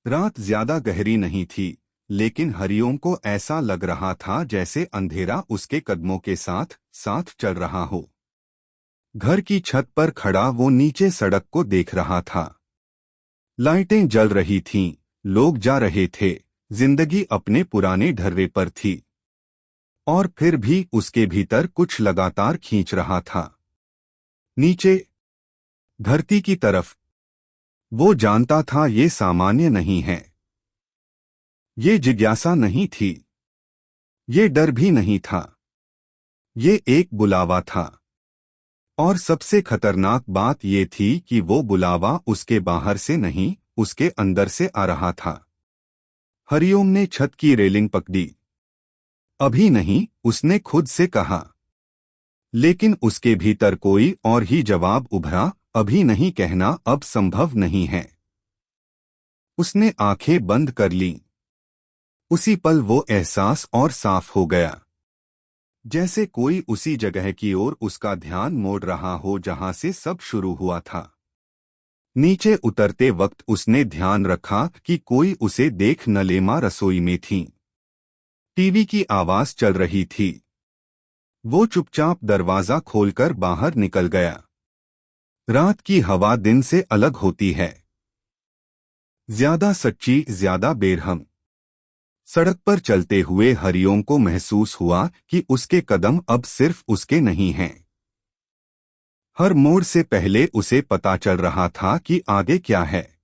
रात ज्यादा गहरी नहीं थी, लेकिन हरिओम को ऐसा लग रहा था जैसे अंधेरा उसके कदमों के साथ साथ चल रहा हो। घर की छत पर खड़ा वो नीचे सड़क को देख रहा था। लाइटें जल रही थीं, लोग जा रहे थे, जिंदगी अपने पुराने ढर्रे पर थी। और फिर भी उसके भीतर कुछ लगातार खींच रहा था, नीचे, धरती की तरफ। वो जानता था ये सामान्य नहीं है। ये जिज्ञासा नहीं थी, ये डर भी नहीं था, ये एक बुलावा था। और सबसे खतरनाक बात ये थी कि वो बुलावा उसके बाहर से नहीं, उसके अंदर से आ रहा था। हरिओम ने छत की रेलिंग पकड़ी। अभी नहीं, उसने खुद से कहा। लेकिन उसके भीतर कोई और ही जवाब उभरा, अभी नहीं कहना अब संभव नहीं है। उसने आंखें बंद कर लीं। उसी पल वो एहसास और साफ हो गया, जैसे कोई उसी जगह की ओर उसका ध्यान मोड़ रहा हो जहां से सब शुरू हुआ था। नीचे उतरते वक्त उसने ध्यान रखा कि कोई उसे देख न ले। मां रसोई में थी। टीवी की आवाज चल रही थी। वो चुपचाप दरवाजा खोलकर बाहर निकल गया। रात की हवा दिन से अलग होती है, ज्यादा सच्ची, ज्यादा बेरहम। सड़क पर चलते हुए हरिओम को महसूस हुआ कि उसके कदम अब सिर्फ उसके नहीं हैं। हर मोड़ से पहले उसे पता चल रहा था कि आगे क्या है,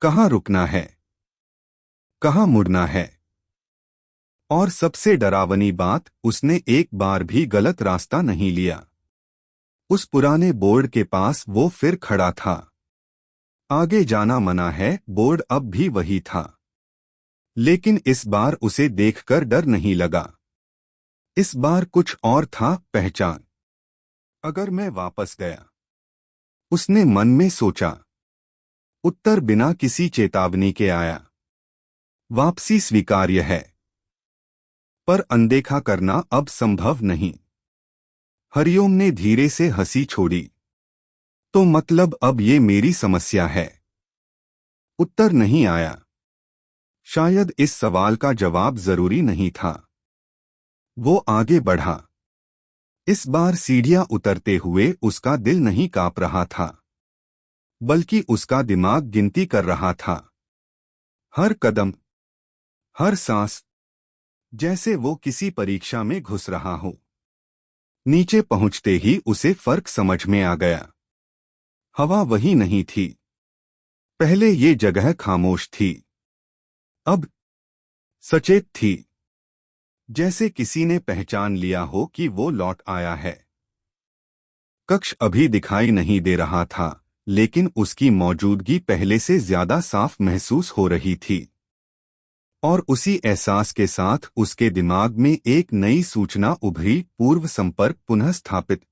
कहाँ रुकना है, कहाँ मुड़ना है। और सबसे डरावनी बात, उसने एक बार भी गलत रास्ता नहीं लिया। उस पुराने बोर्ड के पास वो फिर खड़ा था। आगे जाना मना है, बोर्ड अब भी वही था। लेकिन इस बार उसे देखकर डर नहीं लगा। इस बार कुछ और था, पहचान। अगर मैं वापस गया, उसने मन में सोचा। उत्तर बिना किसी चेतावनी के आया। वापसी स्वीकार्य है, पर अनदेखा करना अब संभव नहीं। हरिओम ने धीरे से हंसी छोड़ी। तो मतलब अब ये मेरी समस्या है? उत्तर नहीं आया। शायद इस सवाल का जवाब जरूरी नहीं था। वो आगे बढ़ा। इस बार सीढ़ियां उतरते हुए उसका दिल नहीं कांप रहा था, बल्कि उसका दिमाग गिनती कर रहा था। हर कदम, हर सांस, जैसे वो किसी परीक्षा में घुस रहा हो। नीचे पहुंचते ही उसे फर्क समझ में आ गया। हवा वही नहीं थी। पहले ये जगह खामोश थी, अब सचेत थी, जैसे किसी ने पहचान लिया हो कि वो लौट आया है। कक्ष अभी दिखाई नहीं दे रहा था, लेकिन उसकी मौजूदगी पहले से ज्यादा साफ महसूस हो रही थी। और उसी एहसास के साथ उसके दिमाग में एक नई सूचना उभरी, पूर्व संपर्क पुनः स्थापित।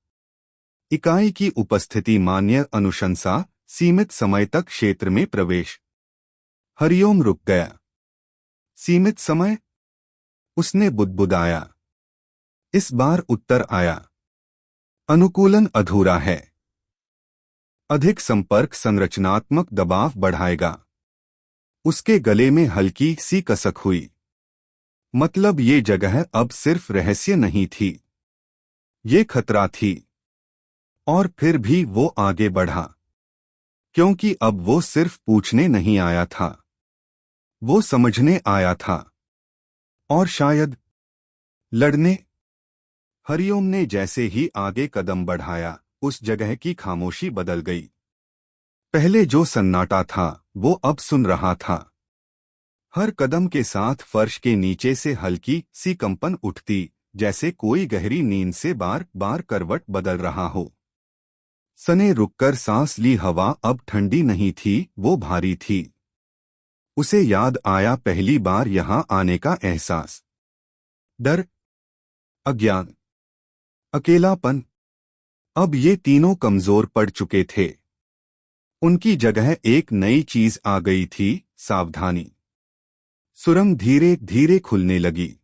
इकाई की उपस्थिति, मान्य अनुशंसा, सीमित समय तक क्षेत्र में प्रवेश। हरिओम रुक गया। सीमित समय? उसने बुदबुदाया। इस बार उत्तर आया। अनुकूलन अधूरा है। अधिक संपर्क संरचनात्मक दबाव बढ़ाएगा। उसके गले में हल्की सी कसक हुई। मतलब ये जगह अब सिर्फ रहस्य नहीं थी, ये खतरा थी। और फिर भी वो आगे बढ़ा, क्योंकि अब वो सिर्फ पूछने नहीं आया था, वो समझने आया था। और शायद लड़ने। हरिओम ने जैसे ही आगे कदम बढ़ाया, उस जगह की खामोशी बदल गई। पहले जो सन्नाटा था, वो अब सुन रहा था। हर कदम के साथ फर्श के नीचे से हल्की सी कंपन उठती, जैसे कोई गहरी नींद से बार बार करवट बदल रहा हो। सने रुककर सांस ली। हवा अब ठंडी नहीं थी, वो भारी थी। उसे याद आया पहली बार यहां आने का एहसास। डर, अज्ञान, अकेलापन। अब ये तीनों कमजोर पड़ चुके थे। उनकी जगह एक नई चीज आ गई थी, सावधानी। सुरंग धीरे धीरे खुलने लगी।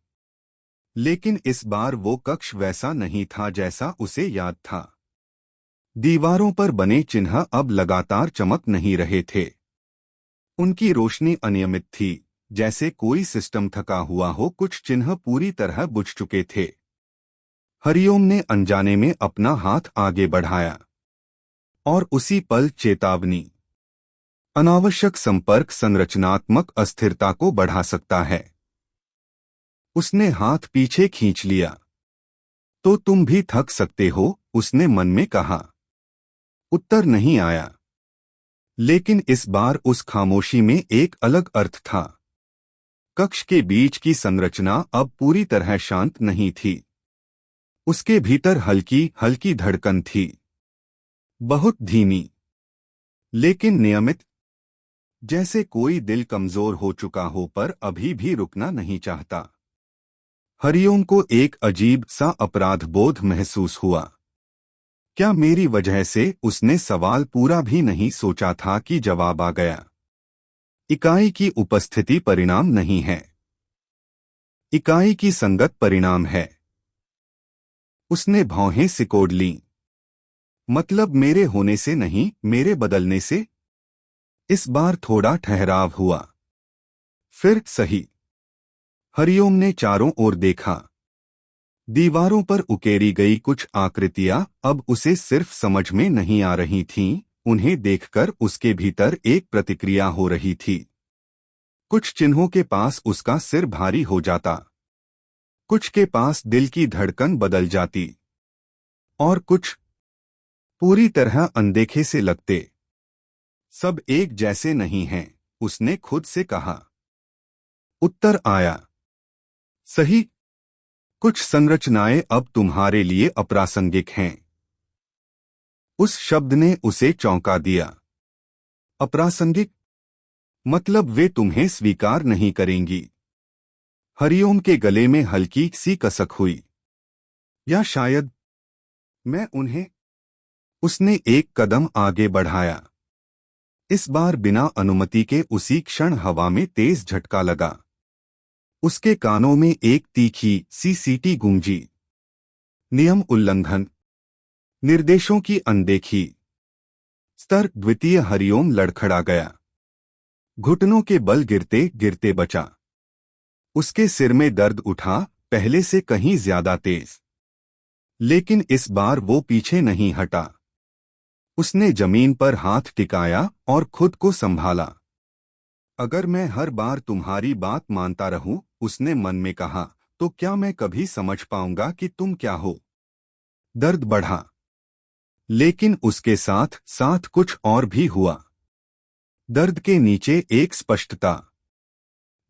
लेकिन इस बार वो कक्ष वैसा नहीं था जैसा उसे याद था। दीवारों पर बने चिन्ह अब लगातार चमक नहीं रहे थे। उनकी रोशनी अनियमित थी, जैसे कोई सिस्टम थका हुआ हो। कुछ चिन्ह पूरी तरह बुझ चुके थे। हरिओम ने अनजाने में अपना हाथ आगे बढ़ाया और उसी पल चेतावनी। अनावश्यक संपर्क संरचनात्मक अस्थिरता को बढ़ा सकता है। उसने हाथ पीछे खींच लिया। तो तुम भी थक सकते हो, उसने मन में कहा। उत्तर नहीं आया। लेकिन इस बार उस खामोशी में एक अलग अर्थ था। कक्ष के बीच की संरचना अब पूरी तरह शांत नहीं थी। उसके भीतर हल्की हल्की धड़कन थी, बहुत धीमी लेकिन नियमित, जैसे कोई दिल कमजोर हो चुका हो पर अभी भी रुकना नहीं चाहता। हरिओम को एक अजीब सा अपराध बोध महसूस हुआ। क्या मेरी वजह से? उसने सवाल पूरा भी नहीं सोचा था कि जवाब आ गया। इकाई की उपस्थिति परिणाम नहीं है, इकाई की संगत परिणाम है। उसने भौहें सिकोड़ लीं। मतलब मेरे होने से नहीं, मेरे बदलने से? इस बार थोड़ा ठहराव हुआ। फिर सही। हरिओम ने चारों ओर देखा। दीवारों पर उकेरी गई कुछ आकृतियां अब उसे सिर्फ समझ में नहीं आ रही थीं, उन्हें देखकर उसके भीतर एक प्रतिक्रिया हो रही थी। कुछ चिन्हों के पास उसका सिर भारी हो जाता, कुछ के पास दिल की धड़कन बदल जाती, और कुछ पूरी तरह अनदेखे से लगते। सब एक जैसे नहीं हैं, उसने खुद से कहा। उत्तर आया, सही। कुछ संरचनाएं अब तुम्हारे लिए अप्रासंगिक हैं। उस शब्द ने उसे चौंका दिया। अप्रासंगिक मतलब वे तुम्हें स्वीकार नहीं करेंगी। हरिओम के गले में हल्की सी कसक हुई। या शायद मैं उन्हें। उसने एक कदम आगे बढ़ाया। इस बार बिना अनुमति के उसी क्षण हवा में तेज झटका लगा। उसके कानों में एक तीखी सी सीटी गूंजी। नियम उल्लंघन, निर्देशों की अनदेखी। स्तर द्वितीय। हरिओम लड़खड़ा गया। घुटनों के बल गिरते गिरते बचा। उसके सिर में दर्द उठा, पहले से कहीं ज्यादा तेज। लेकिन इस बार वो पीछे नहीं हटा। उसने जमीन पर हाथ टिकाया और खुद को संभाला। अगर मैं हर बार तुम्हारी बात मानता रहूं, उसने मन में कहा, तो क्या मैं कभी समझ पाऊंगा कि तुम क्या हो? दर्द बढ़ा, लेकिन उसके साथ साथ कुछ और भी हुआ। दर्द के नीचे एक स्पष्टता,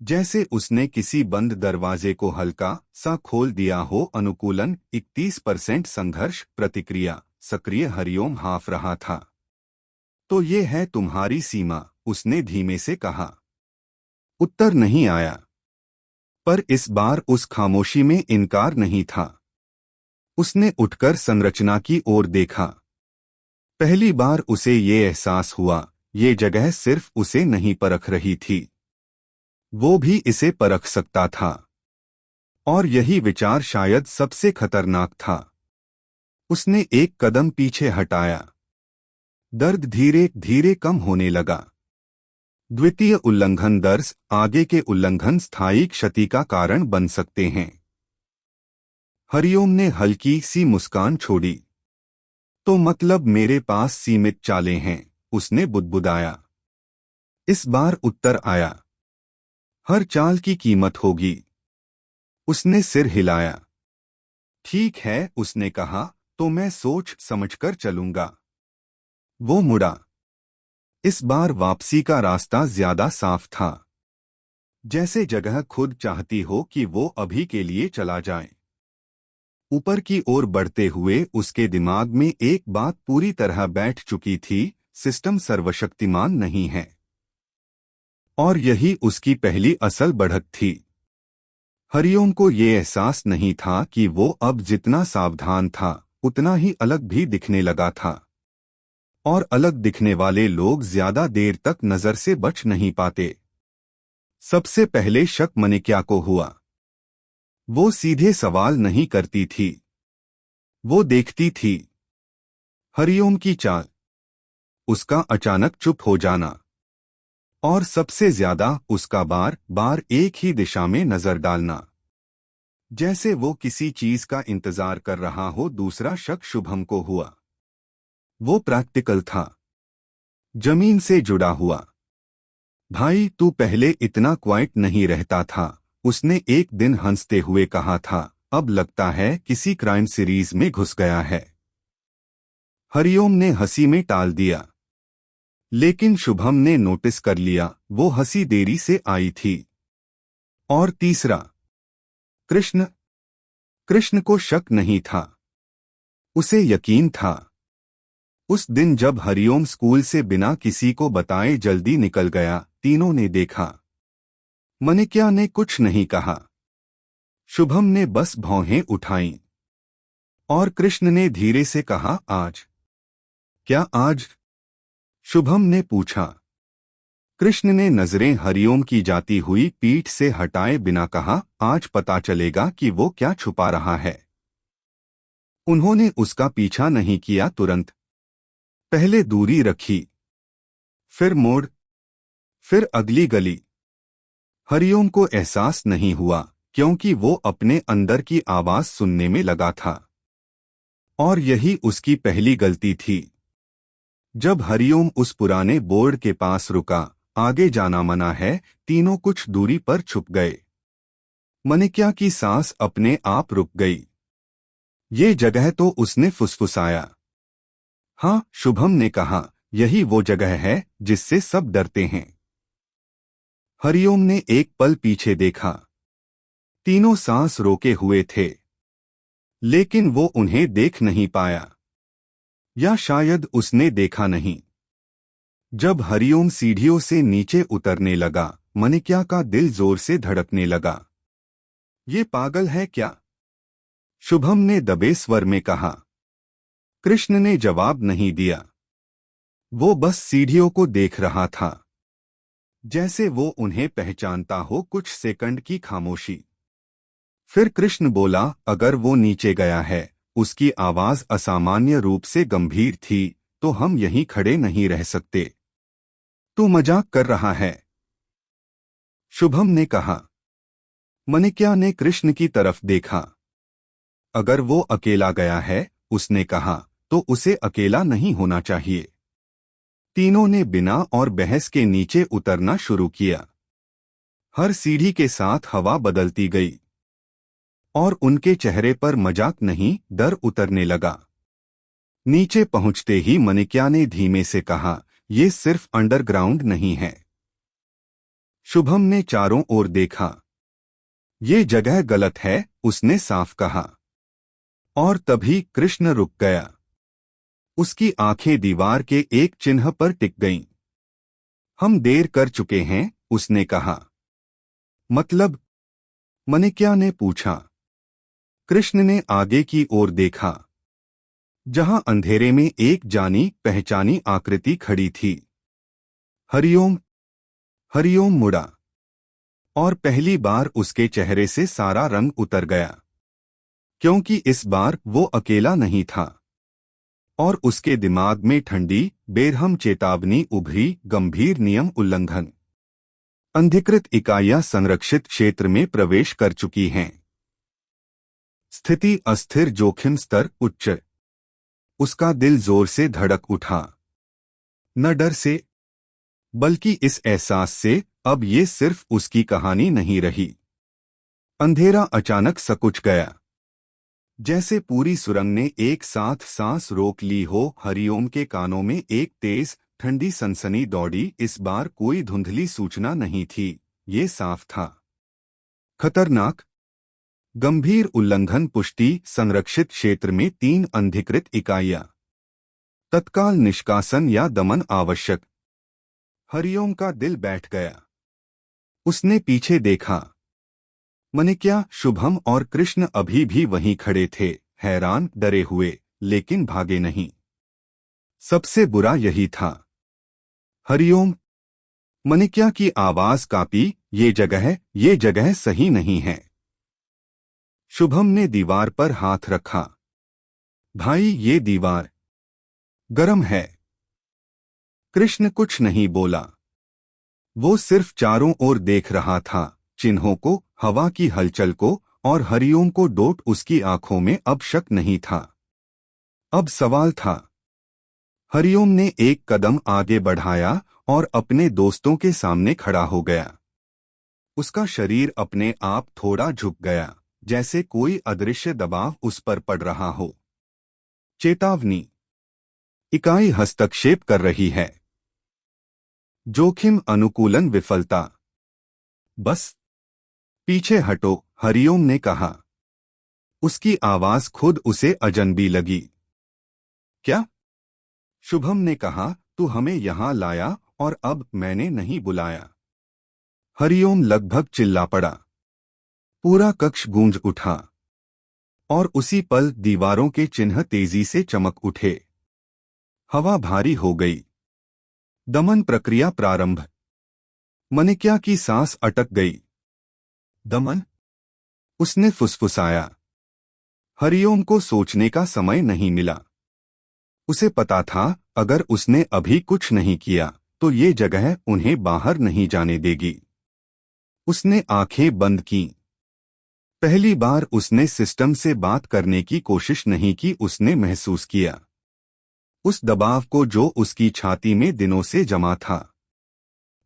जैसे उसने किसी बंद दरवाजे को हल्का सा खोल दिया हो। अनुकूलन 31% संघर्ष प्रतिक्रिया सक्रिय। हरिओम हाँफ रहा था। तो ये है तुम्हारी सीमा, उसने धीमे से कहा। उत्तर नहीं आया, पर इस बार उस खामोशी में इनकार नहीं था। उसने उठकर संरचना की ओर देखा। पहली बार उसे ये एहसास हुआ, ये जगह सिर्फ उसे नहीं परख रही थी, वो भी इसे परख सकता था। और यही विचार शायद सबसे खतरनाक था। उसने एक कदम पीछे हटाया। दर्द धीरे धीरे कम होने लगा। द्वितीय उल्लंघन दर्ज, आगे के उल्लंघन स्थायी क्षति का कारण बन सकते हैं। हरिओम ने हल्की सी मुस्कान छोड़ी। तो मतलब मेरे पास सीमित चालें हैं, उसने बुदबुदाया। इस बार उत्तर आया। हर चाल की कीमत होगी। उसने सिर हिलाया। ठीक है, उसने कहा, तो मैं सोच समझकर चलूंगा। वो मुड़ा। इस बार वापसी का रास्ता ज्यादा साफ था, जैसे जगह खुद चाहती हो कि वो अभी के लिए चला जाए। ऊपर की ओर बढ़ते हुए उसके दिमाग में एक बात पूरी तरह बैठ चुकी थी, सिस्टम सर्वशक्तिमान नहीं है। और यही उसकी पहली असल बढ़त थी। हरिओम को ये एहसास नहीं था कि वो अब जितना सावधान था, उतना ही अलग भी दिखने लगा था। और अलग दिखने वाले लोग ज्यादा देर तक नजर से बच नहीं पाते। सबसे पहले शक मनिक्या को हुआ। वो सीधे सवाल नहीं करती थी, वो देखती थी। हरिओम की चाल, उसका अचानक चुप हो जाना, और सबसे ज्यादा उसका बार बार एक ही दिशा में नजर डालना, जैसे वो किसी चीज का इंतजार कर रहा हो। दूसरा शक शुभम को हुआ। वो प्रैक्टिकल था, जमीन से जुड़ा हुआ। भाई, तू पहले इतना क्वाइट नहीं रहता था, उसने एक दिन हंसते हुए कहा था। अब लगता है किसी क्राइम सीरीज में घुस गया है। हरिओम ने हंसी में टाल दिया, लेकिन शुभम ने नोटिस कर लिया वो हंसी देरी से आई थी। और तीसरा, कृष्ण। कृष्ण को शक नहीं था, उसे यकीन था। उस दिन जब हरिओम स्कूल से बिना किसी को बताए जल्दी निकल गया, तीनों ने देखा। मनिक्या ने कुछ नहीं कहा, शुभम ने बस भौहें उठाईं, और कृष्ण ने धीरे से कहा, आज? क्या आज? शुभम ने पूछा। कृष्ण ने नजरें हरिओम की जाती हुई पीठ से हटाए बिना कहा, आज पता चलेगा कि वो क्या छुपा रहा है। उन्होंने उसका पीछा नहीं किया। तुरंत पहले दूरी रखी, फिर मोड़, फिर अगली गली। हरिओम को एहसास नहीं हुआ, क्योंकि वो अपने अंदर की आवाज सुनने में लगा था। और यही उसकी पहली गलती थी। जब हरिओम उस पुराने बोर्ड के पास रुका, आगे जाना मना है, तीनों कुछ दूरी पर छुप गए। मनिक्या की सांस अपने आप रुक गई। ये जगह तो उसने फुसफुसाया। हाँ, शुभम ने कहा, यही वो जगह है जिससे सब डरते हैं। हरिओम ने एक पल पीछे देखा। तीनों सांस रोके हुए थे, लेकिन वो उन्हें देख नहीं पाया, या शायद उसने देखा नहीं। जब हरिओम सीढ़ियों से नीचे उतरने लगा, मनिक्या का दिल जोर से धड़कने लगा। ये पागल है क्या? शुभम ने दबे स्वर में कहा। कृष्ण ने जवाब नहीं दिया। वो बस सीढ़ियों को देख रहा था, जैसे वो उन्हें पहचानता हो। कुछ सेकंड की खामोशी। फिर कृष्ण बोला, अगर वो नीचे गया है, उसकी आवाज असामान्य रूप से गंभीर थी, तो हम यहीं खड़े नहीं रह सकते। तू मजाक कर रहा है? शुभम ने कहा। मनिक्या ने कृष्ण की तरफ देखा। अगर वो अकेला गया है, उसने कहा, तो उसे अकेला नहीं होना चाहिए। तीनों ने बिना और बहस के नीचे उतरना शुरू किया। हर सीढ़ी के साथ हवा बदलती गई, और उनके चेहरे पर मजाक नहीं, डर उतरने लगा। नीचे पहुंचते ही मनिक्या ने धीमे से कहा, ये सिर्फ अंडरग्राउंड नहीं है। शुभम ने चारों ओर देखा। ये जगह गलत है, उसने साफ कहा। और तभी कृष्ण रुक गया। उसकी आंखें दीवार के एक चिन्ह पर टिक गईं। हम देर कर चुके हैं, उसने कहा। मतलब? मनिक्या ने पूछा। कृष्ण ने आगे की ओर देखा, जहां अंधेरे में एक जानी पहचानी आकृति खड़ी थी। हरिओम। हरिओम मुड़ा, और पहली बार उसके चेहरे से सारा रंग उतर गया, क्योंकि इस बार वो अकेला नहीं था। और उसके दिमाग में ठंडी बेरहम चेतावनी उभरी, गंभीर नियम उल्लंघन। अनधिकृत इकाइयां संरक्षित क्षेत्र में प्रवेश कर चुकी हैं। स्थिति अस्थिर, जोखिम स्तर उच्च। उसका दिल जोर से धड़क उठा, न डर से, बल्कि इस एहसास से, अब ये सिर्फ उसकी कहानी नहीं रही। अंधेरा अचानक सकुच गया, जैसे पूरी सुरंग ने एक साथ सांस रोक ली हो। हरिओम के कानों में एक तेज ठंडी सनसनी दौड़ी। इस बार कोई धुंधली सूचना नहीं थी, ये साफ था। खतरनाक, गंभीर उल्लंघन। पुष्टि, संरक्षित क्षेत्र में 3 अनधिकृत इकाइयां। तत्काल निष्कासन या दमन आवश्यक। हरिओम का दिल बैठ गया। उसने पीछे देखा। मनिक्या, शुभम और कृष्ण अभी भी वहीं खड़े थे, हैरान, डरे हुए, लेकिन भागे नहीं। सबसे बुरा यही था। हरिओम। मनिक्या की आवाज कांपी, ये जगह सही नहीं है। शुभम ने दीवार पर हाथ रखा। भाई, ये दीवार गरम है। कृष्ण कुछ नहीं बोला। वो सिर्फ चारों ओर देख रहा था, चिन्हों को, हवा की हलचल को, और हरिओम को डोट उसकी आंखों में अब शक नहीं था। अब सवाल था। हरिओम ने एक कदम आगे बढ़ाया और अपने दोस्तों के सामने खड़ा हो गया। उसका शरीर अपने आप थोड़ा झुक गया, जैसे कोई अदृश्य दबाव उस पर पड़ रहा हो। चेतावनी, इकाई हस्तक्षेप कर रही है। जोखिम अनुकूलन विफलता। बस पीछे हटो, हरिओम ने कहा। उसकी आवाज खुद उसे अजनबी लगी। क्या? शुभम ने कहा, तू हमें यहां लाया और अब मैंने नहीं बुलाया। हरिओम लगभग चिल्ला पड़ा। पूरा कक्ष गूंज उठा और उसी पल दीवारों के चिन्ह तेजी से चमक उठे। हवा भारी हो गई। दमन प्रक्रिया प्रारंभ। मनिक्या की सांस अटक गई। दमन? उसने फुसफुसाया। हरिओम को सोचने का समय नहीं मिला। उसे पता था, अगर उसने अभी कुछ नहीं किया तो ये जगह उन्हें बाहर नहीं जाने देगी। उसने आंखें बंद की। पहली बार उसने सिस्टम से बात करने की कोशिश नहीं की। उसने महसूस किया उस दबाव को जो उसकी छाती में दिनों से जमा था,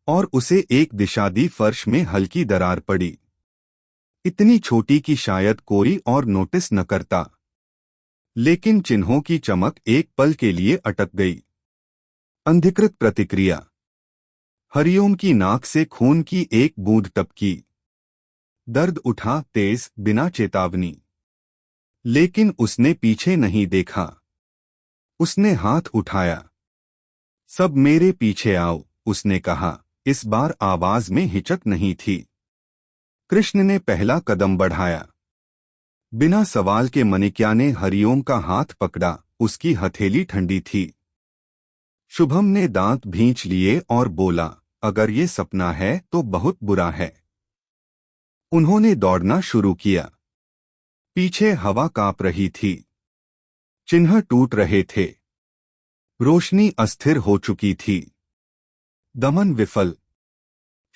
और उसे एक दिशा दी। फर्श में हल्की दरार पड़ी, इतनी छोटी कि शायद कोई और नोटिस न करता। लेकिन चिन्हों की चमक एक पल के लिए अटक गई। अंधिकृत प्रतिक्रिया। हरिओम की नाक से खून की एक बूंद टपकी। दर्द उठा तेज, बिना चेतावनी। लेकिन उसने पीछे नहीं देखा। उसने हाथ उठाया। सब मेरे पीछे आओ, उसने कहा। इस बार आवाज में हिचक नहीं थी। कृष्ण ने पहला कदम बढ़ाया। बिना सवाल के मनिक्या ने हरिओम का हाथ पकड़ा। उसकी हथेली ठंडी थी। शुभम ने दांत भींच लिए और बोला, अगर ये सपना है तो बहुत बुरा है। उन्होंने दौड़ना शुरू किया। पीछे हवा कांप रही थी। चिन्ह टूट रहे थे। रोशनी अस्थिर हो चुकी थी। दमन विफल।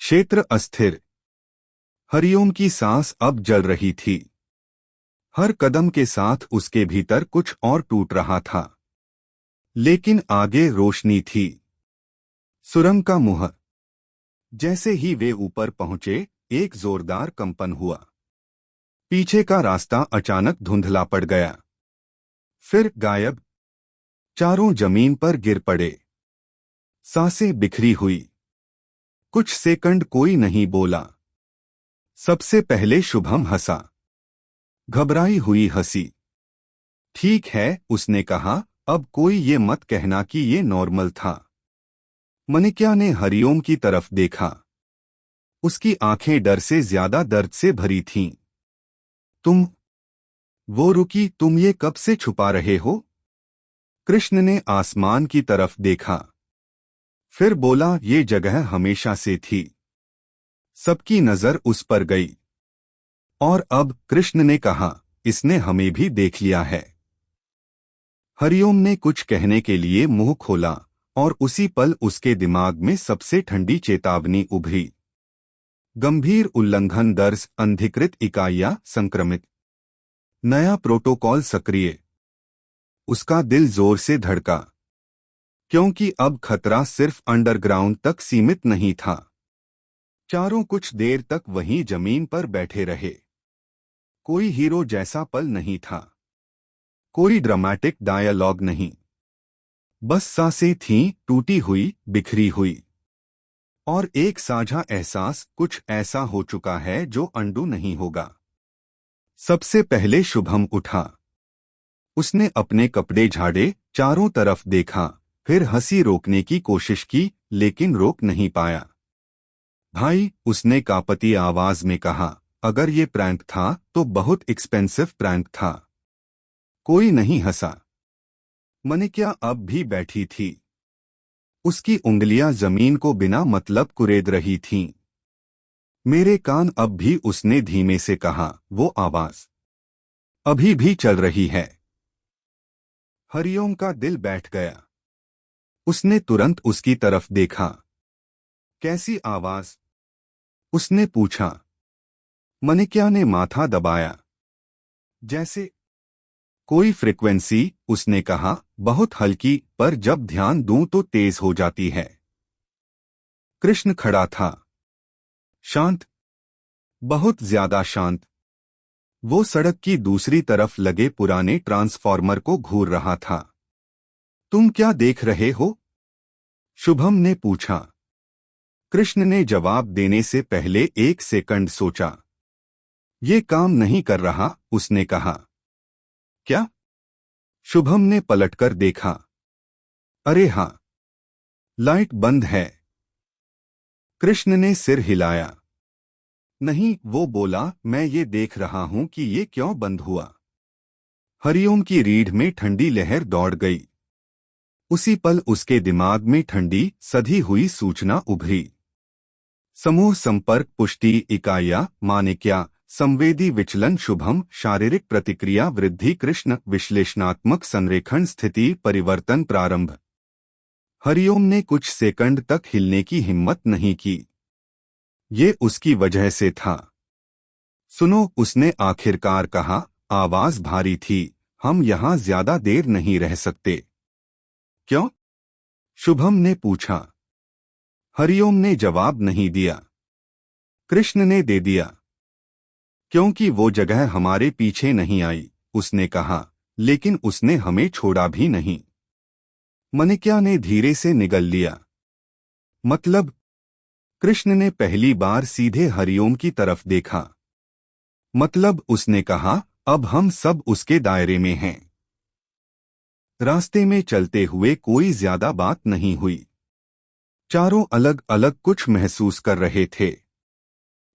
क्षेत्र अस्थिर। हरिओम की सांस अब जल रही थी। हर कदम के साथ उसके भीतर कुछ और टूट रहा था। लेकिन आगे रोशनी थी। सुरंग का मुंह। जैसे ही वे ऊपर पहुंचे, एक जोरदार कंपन हुआ। पीछे का रास्ता अचानक धुंधला पड़ गया। फिर गायब। चारों जमीन पर गिर पड़े। सांसें बिखरी हुई। कुछ सेकंड कोई नहीं बोला। सबसे पहले शुभम हंसा। घबराई हुई हंसी। ठीक है, उसने कहा, अब कोई ये मत कहना कि ये नॉर्मल था। मनिक्या ने हरिओम की तरफ देखा। उसकी आंखें डर से ज्यादा दर्द से भरी थीं। तुम? वो रुकी। तुम ये कब से छुपा रहे हो? कृष्ण ने आसमान की तरफ देखा। फिर बोला, ये जगह हमेशा से थी। सबकी नजर उस पर गई। और अब, कृष्ण ने कहा, इसने हमें भी देख लिया है। हरिओम ने कुछ कहने के लिए मुंह खोला, और उसी पल उसके दिमाग में सबसे ठंडी चेतावनी उभरी। गंभीर उल्लंघन दर्ज, अनधिकृत इकाइयां संक्रमित। नया प्रोटोकॉल सक्रिय। उसका दिल जोर से धड़का, क्योंकि अब खतरा सिर्फ अंडरग्राउंड तक सीमित नहीं था। चारों कुछ देर तक वहीं जमीन पर बैठे रहे। कोई हीरो जैसा पल नहीं था। कोई ड्रामेटिक डायलॉग नहीं। बस सांसें थीं, टूटी हुई, बिखरी हुई। और एक साझा एहसास, कुछ ऐसा हो चुका है जो अनडू नहीं होगा। सबसे पहले शुभम उठा। उसने अपने कपड़े झाड़े, चारों तरफ देखा, फिर हंसी रोकने की कोशिश की, लेकिन रोक नहीं पाया। भाई, उसने कांपती आवाज में कहा, अगर ये प्रैंक था तो बहुत एक्सपेंसिव प्रैंक था। कोई नहीं हंसा। मनिक्या अब भी बैठी थी। उसकी उंगलियां जमीन को बिना मतलब कुरेद रही थीं। मेरे कान अब भी, उसने धीमे से कहा, वो आवाज अभी भी चल रही है। हरिओम का दिल बैठ गया। उसने तुरंत उसकी तरफ देखा। कैसी आवाज? उसने पूछा। मनिक्या ने माथा दबाया। जैसे कोई फ्रिक्वेंसी, उसने कहा, बहुत हल्की, पर जब ध्यान दूं तो तेज हो जाती है। कृष्ण खड़ा था। शांत, बहुत ज्यादा शांत। वो सड़क की दूसरी तरफ लगे पुराने ट्रांसफॉर्मर को घूर रहा था। तुम क्या देख रहे हो? शुभम ने पूछा। कृष्ण ने जवाब देने से पहले एक सेकंड सोचा। ये काम नहीं कर रहा, उसने कहा। क्या? शुभम ने पलटकर देखा। अरे हाँ, लाइट बंद है। कृष्ण ने सिर हिलाया। नहीं, वो बोला, मैं ये देख रहा हूं कि ये क्यों बंद हुआ। हरिओम की रीढ़ में ठंडी लहर दौड़ गई। उसी पल उसके दिमाग में ठंडी, सधी हुई सूचना उभरी। समूह संपर्क पुष्टि इकाइयां, मानिक्या, संवेदी विचलन शुभम, शारीरिक प्रतिक्रिया वृद्धि कृष्ण, विश्लेषणात्मक संरेखण स्थिति परिवर्तन प्रारंभ। हरिओम ने कुछ सेकंड तक हिलने की हिम्मत नहीं की। ये उसकी वजह से था। सुनो, उसने आखिरकार कहा, आवाज भारी थी, हम यहां ज्यादा देर नहीं रह सकते। क्यों? शुभम ने पूछा। हरिओम ने जवाब नहीं दिया। कृष्ण ने दे दिया। क्योंकि वो जगह हमारे पीछे नहीं आई, उसने कहा, लेकिन उसने हमें छोड़ा भी नहीं। मनिक्या ने धीरे से निगल लिया। मतलब? कृष्ण ने पहली बार सीधे हरिओम की तरफ देखा। मतलब, उसने कहा, अब हम सब उसके दायरे में हैं। रास्ते में चलते हुए कोई ज्यादा बात नहीं हुई। चारों अलग अलग कुछ महसूस कर रहे थे।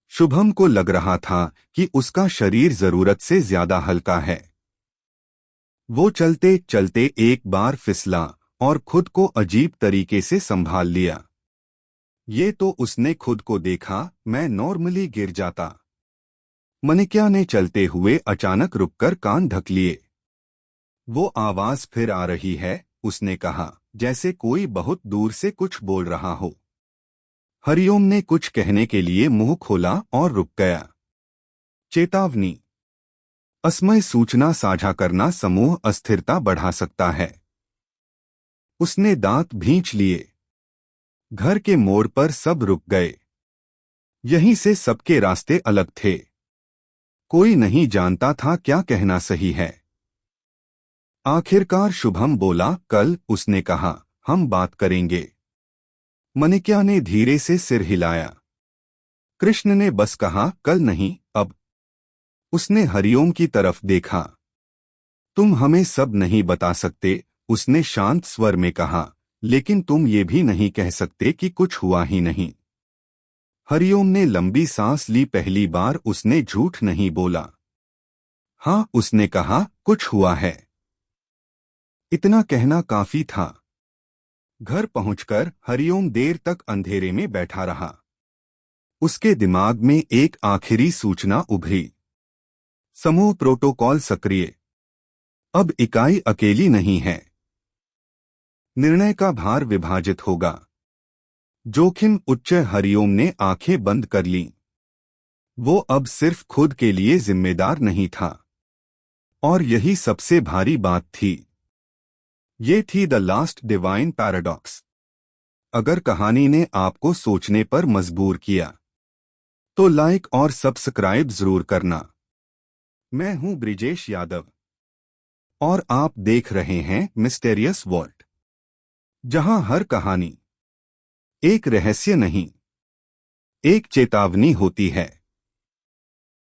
शुभम को लग रहा था कि उसका शरीर जरूरत से ज्यादा हल्का है। वो चलते चलते एक बार फिसला और खुद को अजीब तरीके से संभाल लिया। ये तो उसने खुद को देखा, मैं नॉर्मली गिर जाता। मनिक्या ने चलते हुए अचानक रुककर कान ढक लिए। वो आवाज फिर आ रही है, उसने कहा, जैसे कोई बहुत दूर से कुछ बोल रहा हो। हरिओम ने कुछ कहने के लिए मुंह खोला और रुक गया। चेतावनी, असमय सूचना साझा करना समूह अस्थिरता बढ़ा सकता है। उसने दांत भींच लिए। घर के मोड़ पर सब रुक गए। यहीं से सबके रास्ते अलग थे। कोई नहीं जानता था क्या कहना सही है। आखिरकार शुभम बोला, कल, उसने कहा, हम बात करेंगे। मनिक्या ने धीरे से सिर हिलाया। कृष्ण ने बस कहा, कल नहीं, अब। उसने हरिओम की तरफ देखा। तुम हमें सब नहीं बता सकते, उसने शांत स्वर में कहा, लेकिन तुम ये भी नहीं कह सकते कि कुछ हुआ ही नहीं। हरिओम ने लंबी सांस ली। पहली बार उसने झूठ नहीं बोला। हाँ, उसने कहा, कुछ हुआ है। इतना कहना काफी था। घर पहुंचकर हरिओम देर तक अंधेरे में बैठा रहा। उसके दिमाग में एक आखिरी सूचना उभरी। समूह प्रोटोकॉल सक्रिय। अब इकाई अकेली नहीं है। निर्णय का भार विभाजित होगा। जोखिम उच्च। हरिओम ने आंखें बंद कर लीं। वो अब सिर्फ खुद के लिए जिम्मेदार नहीं था। और यही सबसे भारी बात थी। ये थी द लास्ट डिवाइन पैराडॉक्स। अगर कहानी ने आपको सोचने पर मजबूर किया तो लाइक और सब्सक्राइब जरूर करना। मैं हूं ब्रिजेश यादव और आप देख रहे हैं मिस्टेरियस वॉल्ट, जहां हर कहानी एक रहस्य नहीं, एक चेतावनी होती है।